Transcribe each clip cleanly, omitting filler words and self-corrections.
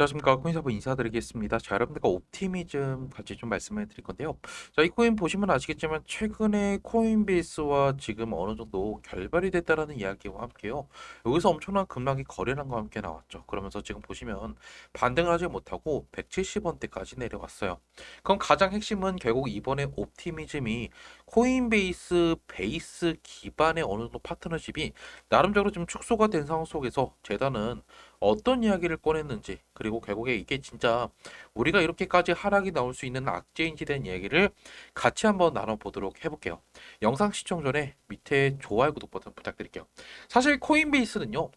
안녕하십니까. 코인사부 인사드리겠습니다. 자, 여러분들과 옵티미즘 같이 좀 말씀을 드릴 건데요. 자, 이 코인 보시면 아시겠지만 최근에 코인베이스와 지금 어느 정도 결별이 됐다라는 이야기와 함께요. 여기서 엄청난 급락이 거래량과 함께 나왔죠. 그러면서 지금 보시면 반등을 하지 못하고 170원대까지 내려왔어요. 그럼 가장 핵심은 결국 이번에 옵티미즘이 코인베이스 베이스 기반의 어느 정도 파트너십이 나름대로 좀 축소가 된 상황 속에서 재단은 어떤 이야기를 꺼냈는지, 그리고 결국에 이게 진짜 우리가 이렇게까지 하락이 나올 수 있는 악재인지 된 이야기를 같이 한번 나눠보도록 해볼게요. 영상 시청 전에 밑에 좋아요, 구독 버튼 부탁드릴게요. 사실 코인베이스는요,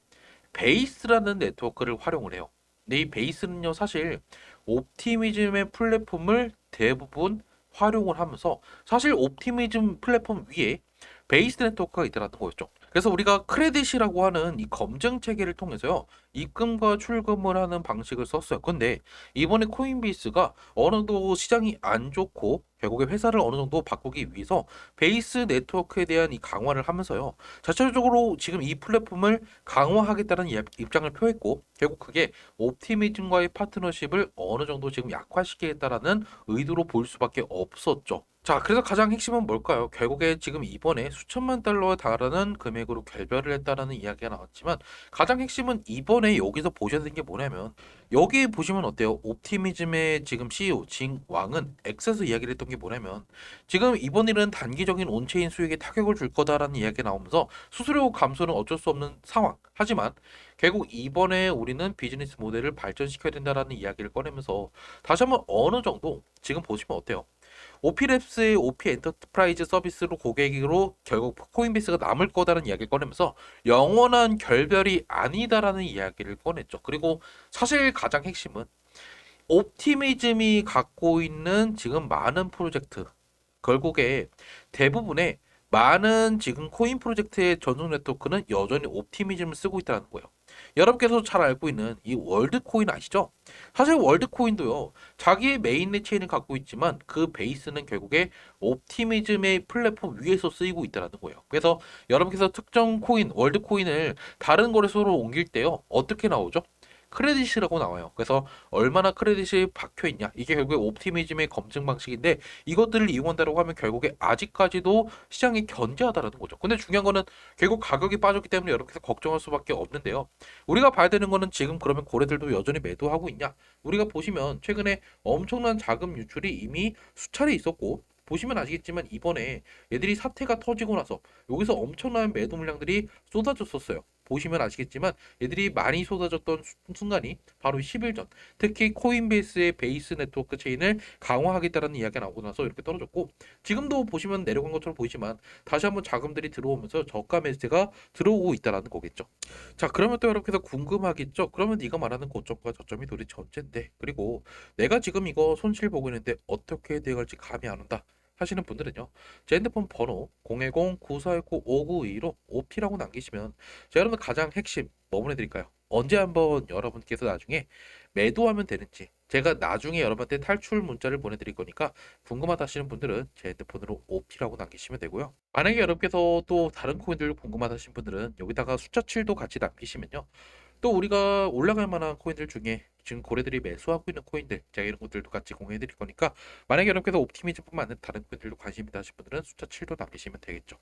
베이스라는 네트워크를 활용을 해요. 근데 이 베이스는요, 사실 옵티미즘의 플랫폼을 대부분 활용을 하면서 사실 옵티미즘 플랫폼 위에 베이스 네트워크가 있다는 거였죠. 그래서 우리가 크레딧이라고 하는 이 검증 체계를 통해서요, 입금과 출금을 하는 방식을 썼어요. 근데 이번에 코인베이스가 어느 정도 시장이 안 좋고 결국에 회사를 어느 정도 바꾸기 위해서 베이스 네트워크에 대한 이 강화를 하면서요, 자체적으로 지금 이 플랫폼을 강화하겠다는 입장을 표했고, 결국 그게 옵티미즘과의 파트너십을 어느 정도 지금 약화시키겠다라는 의도로 볼 수밖에 없었죠. 자, 그래서 가장 핵심은 뭘까요? 결국에 지금 이번에 수천만 달러에 달하는 금액으로 결별을 했다라는 이야기가 나왔지만, 가장 핵심은 이번에 여기서 보셔야 되는 게 뭐냐면, 여기 보시면 어때요? 옵티미즘의 지금 CEO 진 왕은 엑세서 이야기를 했던 게 뭐냐면, 지금 이번 일은 단기적인 온체인 수익에 타격을 줄 거다라는 이야기가 나오면서 수수료 감소는 어쩔 수 없는 상황. 하지만 결국 이번에 우리는 비즈니스 모델을 발전시켜야 된다라는 이야기를 꺼내면서 다시 한번 어느 정도 지금 보시면 어때요? 오피랩스의 오피 엔터프라이즈 서비스로 고객으로 결국 코인베이스가 남을 거다라는 이야기를 꺼내면서 영원한 결별이 아니다라는 이야기를 꺼냈죠. 그리고 사실 가장 핵심은 옵티미즘이 갖고 있는 지금 많은 프로젝트, 결국에 대부분의 많은 지금 코인 프로젝트의 전송 네트워크는 여전히 옵티미즘을 쓰고 있다는 거예요. 여러분께서 잘 알고 있는 이 월드코인 아시죠? 사실 월드코인도요, 자기의 메인넷 체인을 갖고 있지만 그 베이스는 결국에 옵티미즘의 플랫폼 위에서 쓰이고 있다는 거예요. 그래서 여러분께서 특정 코인, 월드코인을 다른 거래소로 옮길 때요, 어떻게 나오죠? 크레딧이라고 나와요. 그래서 얼마나 크레딧이 박혀 있냐, 이게 결국에 옵티미즘의 검증 방식인데, 이것들을 이용한다고 하면 결국에 아직까지도 시장이 견제하다라는 거죠. 근데 중요한 거는 결국 가격이 빠졌기 때문에 여러분께서 걱정할 수밖에 없는데요. 우리가 봐야 되는 거는 지금 그러면 고래들도 여전히 매도하고 있냐? 우리가 보시면 최근에 엄청난 자금 유출이 이미 수차례 있었고, 보시면 아시겠지만 이번에 얘들이 사태가 터지고 나서 여기서 엄청난 매도 물량들이 쏟아졌었어요. 보시면 아시겠지만 얘들이 많이 쏟아졌던 순간이 바로 10일 전, 특히 코인베이스의 베이스 네트워크 체인을 강화하겠다는 이야기가 나오고 나서 이렇게 떨어졌고, 지금도 보시면 내려간 것처럼 보이지만 다시 한번 자금들이 들어오면서 저가 매수가 들어오고 있다는 거겠죠. 자, 그러면 또 여러분께서 궁금하겠죠? 그러면 네가 말하는 고점과 저점이 도대체 언젠데? 그리고 내가 지금 이거 손실 보고 있는데 어떻게 대응할지 감이 안 온다 하시는 분들은요, 제 핸드폰 번호 010-9419-5922로 OP라고 남기시면 제가 여러분 가장 핵심 뭐 보내드릴까요? 언제 한번 여러분께서 나중에 매도하면 되는지 제가 나중에 여러분한테 탈출 문자를 보내드릴 거니까, 궁금하다 하시는 분들은 제 핸드폰으로 OP라고 남기시면 되고요. 만약에 여러분께서 또 다른 코인들 궁금하다 하신 분들은 여기다가 숫자 7도 같이 남기시면요, 또 우리가 올라갈 만한 코인들 중에 지금 고래들이 매수하고 있는 코인들, 제가 이런 것들도 같이 공유해 드릴 거니까, 만약에 여러분께서 옵티미즘뿐만 아니라 다른 코인들도 관심 있다 하신 분들은 숫자 7도 남기시면 되겠죠.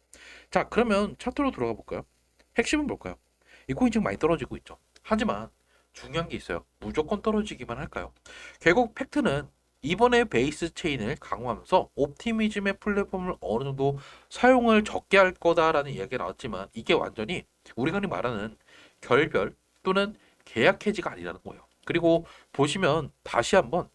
자, 그러면 차트로 들어가 볼까요? 핵심은 뭘까요? 이 코인 지금 많이 떨어지고 있죠. 하지만 중요한 게 있어요. 무조건 떨어지기만 할까요? 결국 팩트는 이번에 베이스 체인을 강화하면서 옵티미즘의 플랫폼을 어느 정도 사용을 적게 할 거다라는 이야기가 나왔지만, 이게 완전히 우리가 흔히 말하는 결별 또는 계약 해지가 아니라는 거예요. 그리고 보시면 다시 한번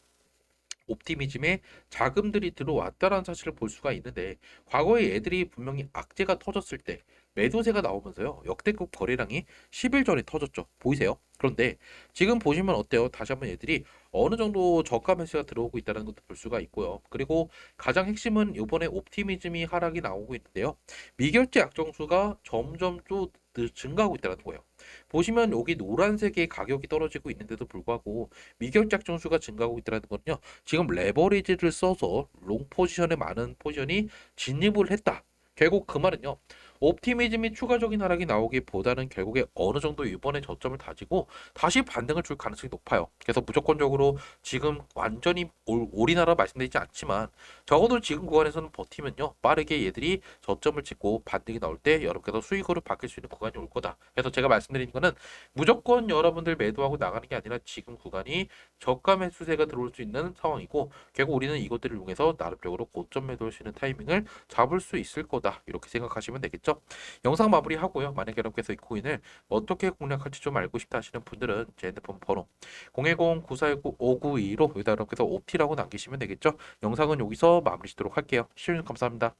옵티미즘에 자금들이 들어왔다는 사실을 볼 수가 있는데, 과거에 애들이 분명히 악재가 터졌을 때 매도세가 나오면서요, 역대급 거래량이 10일 전에 터졌죠. 보이세요? 그런데 지금 보시면 어때요? 다시 한번 얘들이 어느 정도 저가 매수가 들어오고 있다는 것도 볼 수가 있고요. 그리고 가장 핵심은 이번에 옵티미즘이 하락이 나오고 있는데요, 미결제 약정수가 점점 또 증가하고 있다는 거예요. 보시면 여기 노란색의 가격이 떨어지고 있는데도 불구하고 미결작 정수가 증가하고 있다는 거는요, 지금 레버리지를 써서 롱 포지션에 많은 포지션이 진입을 했다. 결국 그 말은요, 옵티미즘이 추가적인 하락이 나오기보다는 결국에 어느 정도 이번에 저점을 다지고 다시 반등을 줄 가능성이 높아요. 그래서 무조건적으로 지금 완전히 올인하라 말씀드리지 않지만 적어도 지금 구간에서는 버티면요 빠르게 얘들이 저점을 찍고 반등이 나올 때 여러분께서 수익으로 바뀔 수 있는 구간이 올 거다. 그래서 제가 말씀드리는 거는 무조건 여러분들 매도하고 나가는 게 아니라 지금 구간이 저가 매수세가 들어올 수 있는 상황이고 결국 우리는 이것들을 이용해서 나름적으로 고점 매도할 수 있는 타이밍을 잡을 수 있을 거다. 이렇게 생각하시면 되겠죠. 영상 마무리하고요. 만약 여러분께서 이 코인을 어떻게 공략할지 좀 알고 싶다 하시는 분들은 제 핸드폰 번호 010-9419-5922로 여기다 여러분께서 옵티라고 남기시면 되겠죠. 영상은 여기서 마무리 짓도록 할게요. 시청해주셔서 감사합니다.